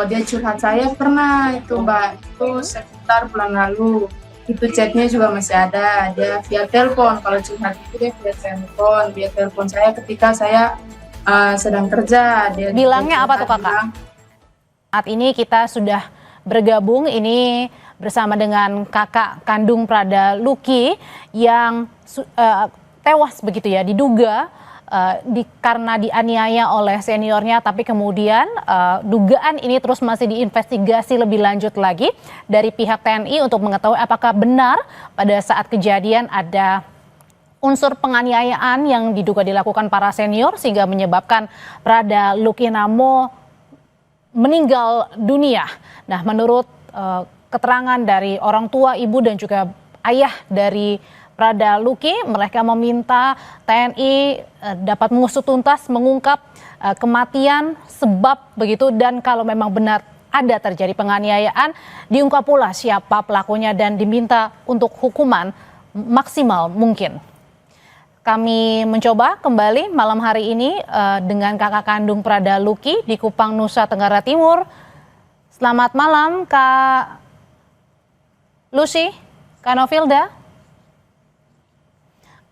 dia curhat saya pernah itu Mbak, itu sekitar bulan lalu. Itu chatnya juga masih ada, dia via telepon, kalau curhat itu dia via telepon saya ketika saya sedang kerja. Bilangnya apa tuh Kakak? Saat ini kita sudah bergabung ini bersama dengan kakak kandung Prada Luki yang tewas begitu ya, diduga karena dianiaya oleh seniornya, tapi kemudian dugaan ini terus masih diinvestigasi lebih lanjut lagi dari pihak TNI untuk mengetahui apakah benar pada saat kejadian ada unsur penganiayaan yang diduga dilakukan para senior sehingga menyebabkan Prada Luki Namo meninggal dunia. Nah, menurut keterangan dari orang tua, ibu dan juga ayah dari Prada Luki, mereka meminta TNI dapat mengusut tuntas, mengungkap kematian, sebab begitu, dan kalau memang benar ada terjadi penganiayaan, diungkap pula siapa pelakunya dan diminta untuk hukuman maksimal mungkin. Kami mencoba kembali malam hari ini dengan kakak kandung Prada Luki di Kupang, Nusa Tenggara Timur. Selamat malam, Kak Lucy, Kak Novilda.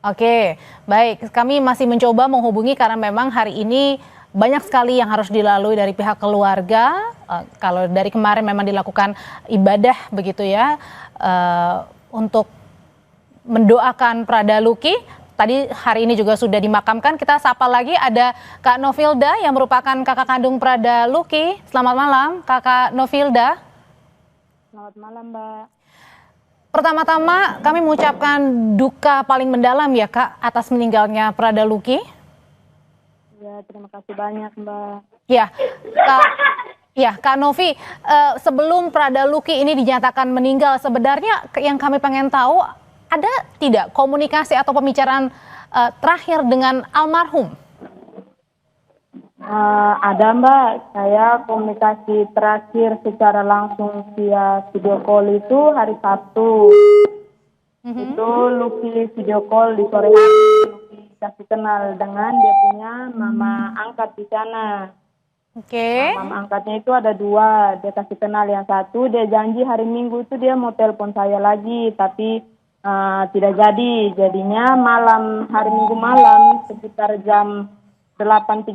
Oke, baik. Kami masih mencoba menghubungi karena memang hari ini banyak sekali yang harus dilalui dari pihak keluarga. Kalau dari kemarin memang dilakukan ibadah begitu ya, untuk mendoakan Prada Luki. Tadi hari ini juga sudah dimakamkan. Kita sapa lagi ada Kak Novilda yang merupakan kakak kandung Prada Luki. Selamat malam, Kakak Novilda. Selamat malam, Mbak. Pertama-tama kami mengucapkan duka paling mendalam ya Kak atas meninggalnya Prada Luki. Ya, terima kasih banyak Mbak. Kak Novi, sebelum Prada Luki ini dinyatakan meninggal, sebenarnya yang kami pengen tahu ada tidak komunikasi atau pembicaraan terakhir dengan almarhum? Ada Mbak, saya komunikasi terakhir secara langsung via video call itu hari Sabtu. Itu Luki video call di sore hari, Luki kasih kenal dengan dia punya mama angkat di sana. Oke. Mama angkatnya itu ada dua, dia kasih kenal yang satu, dia janji hari Minggu itu dia mau telepon saya lagi, tapi tidak jadi. Jadinya hari Minggu malam sekitar jam 8.30,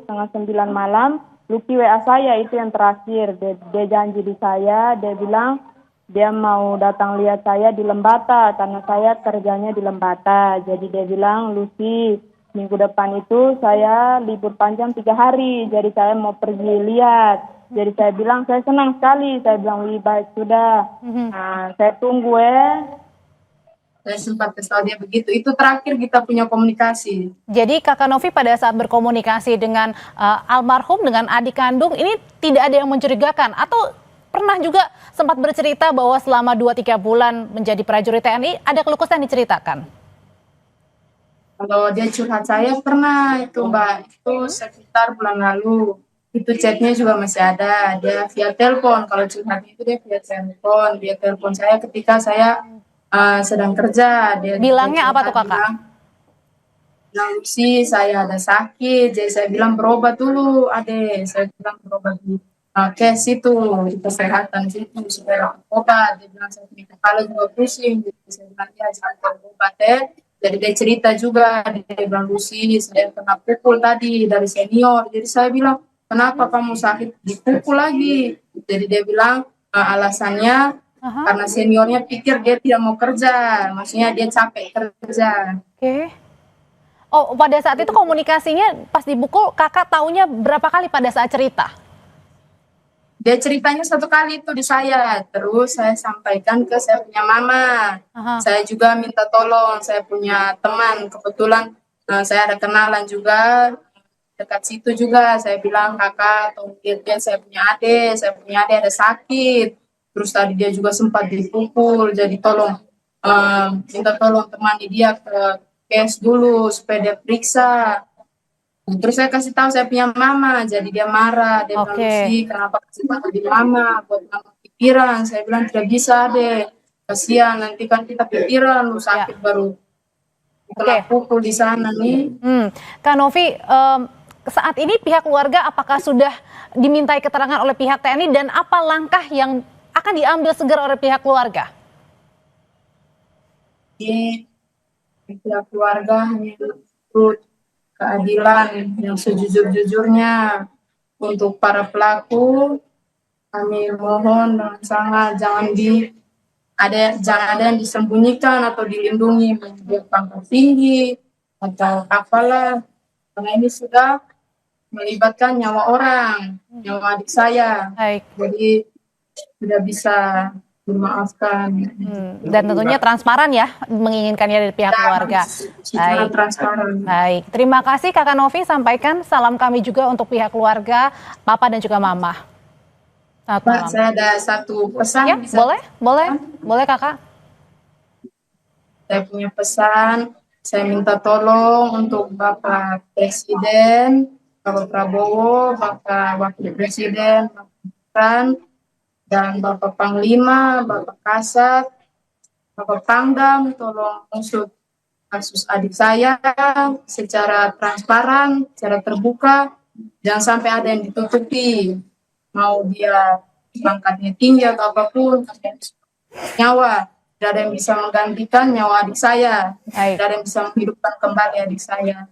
setengah 9 malam, Luki WA saya itu yang terakhir. Dia janji di saya, dia bilang dia mau datang lihat saya di Lembata karena saya kerjanya di Lembata. Jadi dia bilang, Luki, minggu depan itu saya libur panjang 3 hari, jadi saya mau pergi lihat. Jadi saya bilang, saya senang sekali. Saya bilang, wih baik sudah. Saya tunggu Saya sempat kesal dia begitu. Itu terakhir kita punya komunikasi. Jadi Kakak Novi pada saat berkomunikasi dengan almarhum, dengan adik kandung, ini tidak ada yang mencurigakan? Atau pernah juga sempat bercerita bahwa selama 2-3 bulan menjadi prajurit TNI, ada keluh kesah yang diceritakan? Kalau dia curhat saya pernah itu Mbak, itu sekitar bulan lalu. Itu chatnya juga masih ada, dia via telepon. Kalau curhat itu dia via telepon saya ketika saya sedang kerja. Bilangnya apa tuh Kakak? Bilang sih saya ada sakit, jadi saya bilang berobat dulu adek, saya bilang berobat di kes itu di kesehatan situ supaya obat. Dia bilang saya punya kepala juga pusing, jadi saya bilang ya jangan berobat Jadi dia cerita juga, dia bilang Lucy saya kena pukul tadi dari senior. Jadi saya bilang kenapa kamu sakit dipukul lagi? Jadi dia bilang alasannya karena seniornya pikir dia tidak mau kerja, maksudnya dia capek kerja. Oke. Oh, pada saat itu komunikasinya pas dipukul, kakak taunya berapa kali pada saat cerita? Dia ceritanya 1 kali itu di saya, terus saya sampaikan ke saya punya mama. Saya juga minta tolong, saya punya teman, kebetulan saya ada kenalan juga, dekat situ juga, saya bilang kakak, tolong dia saya punya adik ada sakit. Terus tadi dia juga sempat dipukul, jadi tolong minta tolong temani dia ke kes dulu supaya dia periksa. Terus saya kasih tahu saya punya mama, jadi dia marah, dia bilang sih kenapa kasih tahu di mama, buat mama pikiran. Saya bilang tidak bisa deh, kasihan nanti kan kita pikiran lu sakit baru kena pukul di sana nih. Kak Novi, saat ini pihak keluarga apakah sudah dimintai keterangan oleh pihak TNI dan apa langkah yang akan diambil segera oleh pihak keluarga? Di pihak keluarga hanya menuntut keadilan yang sejujur-jujurnya untuk para pelaku. Kami mohon dengan sangat jangan ada yang disembunyikan atau dilindungi membuat pangkat tinggi atau apalah, karena ini sudah melibatkan nyawa orang, nyawa adik saya. Baik. Jadi tidak bisa dimaafkan. Dan tentunya transparan ya menginginkannya dari pihak keluarga. Secara transparan. Baik, terima kasih Kakak Novi, sampaikan salam kami juga untuk pihak keluarga, Papa dan juga Mama. Selamat Pak, malam. saya ada satu pesan. Ya, boleh Kakak. Saya punya pesan, saya minta tolong untuk Bapak Presiden, Bapak Prabowo, Bapak Wakil Presiden, Bapak Gibran, dan Bapak Panglima, Bapak Kasat, Bapak Pangdam, tolong usut kasus adik saya secara transparan, secara terbuka, jangan sampai ada yang ditutupi, mau dia pangkatnya tinggi atau apapun, nyawa. Tidak ada yang bisa menggantikan nyawa adik saya. Tidak ada yang bisa menghidupkan kembali adik saya.